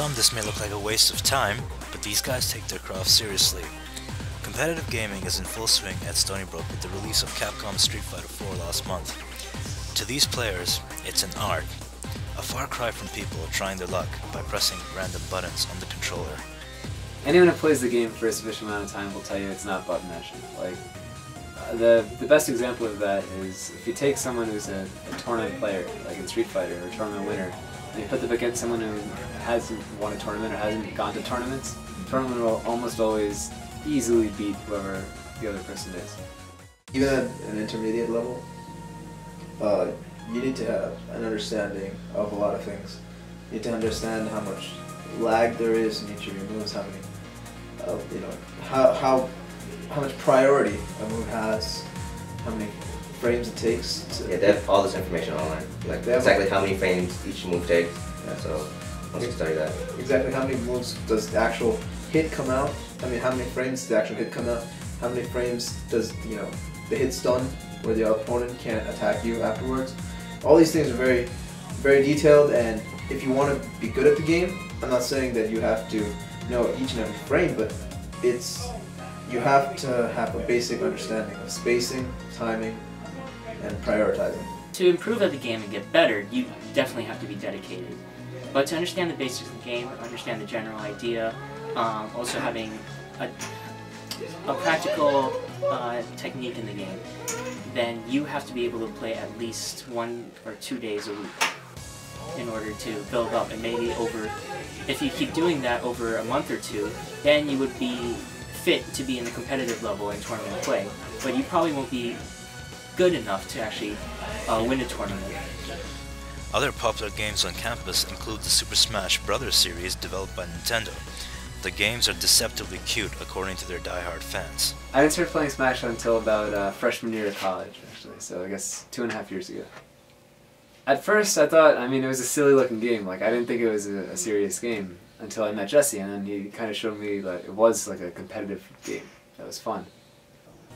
some this may look like a waste of time, but these guys take their craft seriously. Competitive gaming is in full swing at Stony Brook with the release of Capcom's Street Fighter 4 last month. To these players, it's an art, a far cry from people trying their luck by pressing random buttons on the controller. Anyone who plays the game for a sufficient amount of time will tell you it's not button mashing. Like, the best example of that is if you take someone who's a tournament player, like in Street Fighter, or a tournament winner, and you put them against someone who hasn't won a tournament or hasn't gone to tournaments, the tournament will almost always easily beat whoever the other person is. Even at an intermediate level, you need to have an understanding of a lot of things. You need to understand how much lag there is in each of your moves, how many, how much priority a move has, how many frames it takes. Yeah, they have all this information online, like exactly how many frames each move takes. Yeah, so once you study that. Exactly how many moves does the actual hit come out? I mean, how many frames does the actual hit come out? How many frames does the hit stun, where the opponent can't attack you afterwards? All these things are very, very detailed, and if you want to be good at the game, I'm not saying that you have to know each and every frame, but you have to have a basic understanding of spacing, timing, and prioritizing. To improve at the game and get better, you definitely have to be dedicated. But to understand the basics of the game, understand the general idea, also having a practical technique in the game, then you have to be able to play at least 1 or 2 days a week in order to build up. And maybe if you keep doing that over a month or two, then you would be fit to be in the competitive level in tournament play. But you probably won't be good enough to actually win a tournament. Other popular games on campus include the Super Smash Bros. Series developed by Nintendo. The games are deceptively cute according to their die-hard fans. I didn't start playing Smash until about freshman year of college, actually, so I guess 2.5 years ago. At first I thought, it was a silly looking game, like I didn't think it was a serious game until I met Jesse, and then he kind of showed me that it was like a competitive game. That was fun.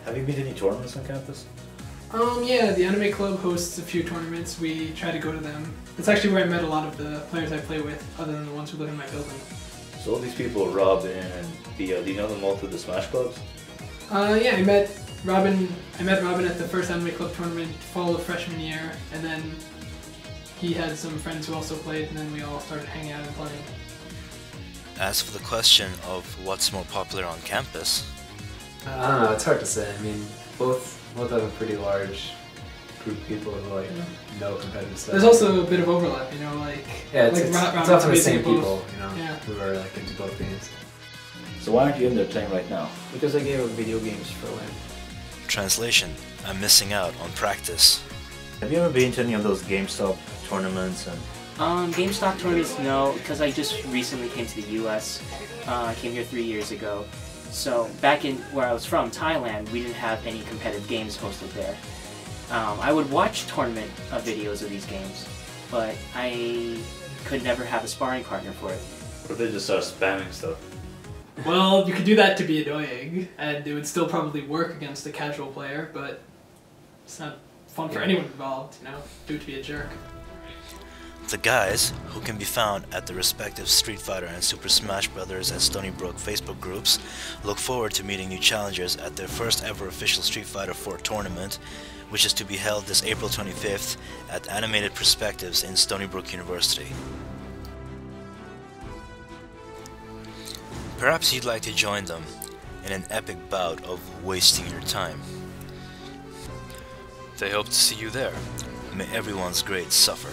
Have you been to any tournaments on campus? Yeah, the Anime Club hosts a few tournaments. We try to go to them. It's actually where I met a lot of the players I play with, other than the ones who live in my building. So all these people, Rob and Theo, do you know them all through the Smash Clubs? Yeah, I met Robin at the first Anime Club tournament fall of freshman year, and then he had some friends who also played, and then we all started hanging out and playing. As for the question of what's more popular on campus, I don't know, it's hard to say. Both have a pretty large group of people who know competitive stuff. There's also a bit of overlap, it's Robin's often the basically same people, who are into both games. So why aren't you in there playing right now? Because I gave up video games for a while. translation, I'm missing out on practice. Have you ever been to any of those GameStop tournaments? GameStop tournaments, no, because I just recently came to the US. I came here 3 years ago. So back in where I was from, Thailand, we didn't have any competitive games hosted there. I would watch tournament videos of these games, but I could never have a sparring partner for it. What if they just start spamming stuff? Well, you could do that to be annoying, and it would still probably work against a casual player, but it's not fun for anyone involved, do it to be a jerk. The guys, who can be found at the respective Street Fighter and Super Smash Bros. At Stony Brook Facebook groups, look forward to meeting new challengers at their first ever official Street Fighter 4 tournament, which is to be held this April 25th at Animated Perspectives in Stony Brook University. Perhaps you'd like to join them in an epic bout of wasting your time. They hope to see you there. May everyone's grades suffer.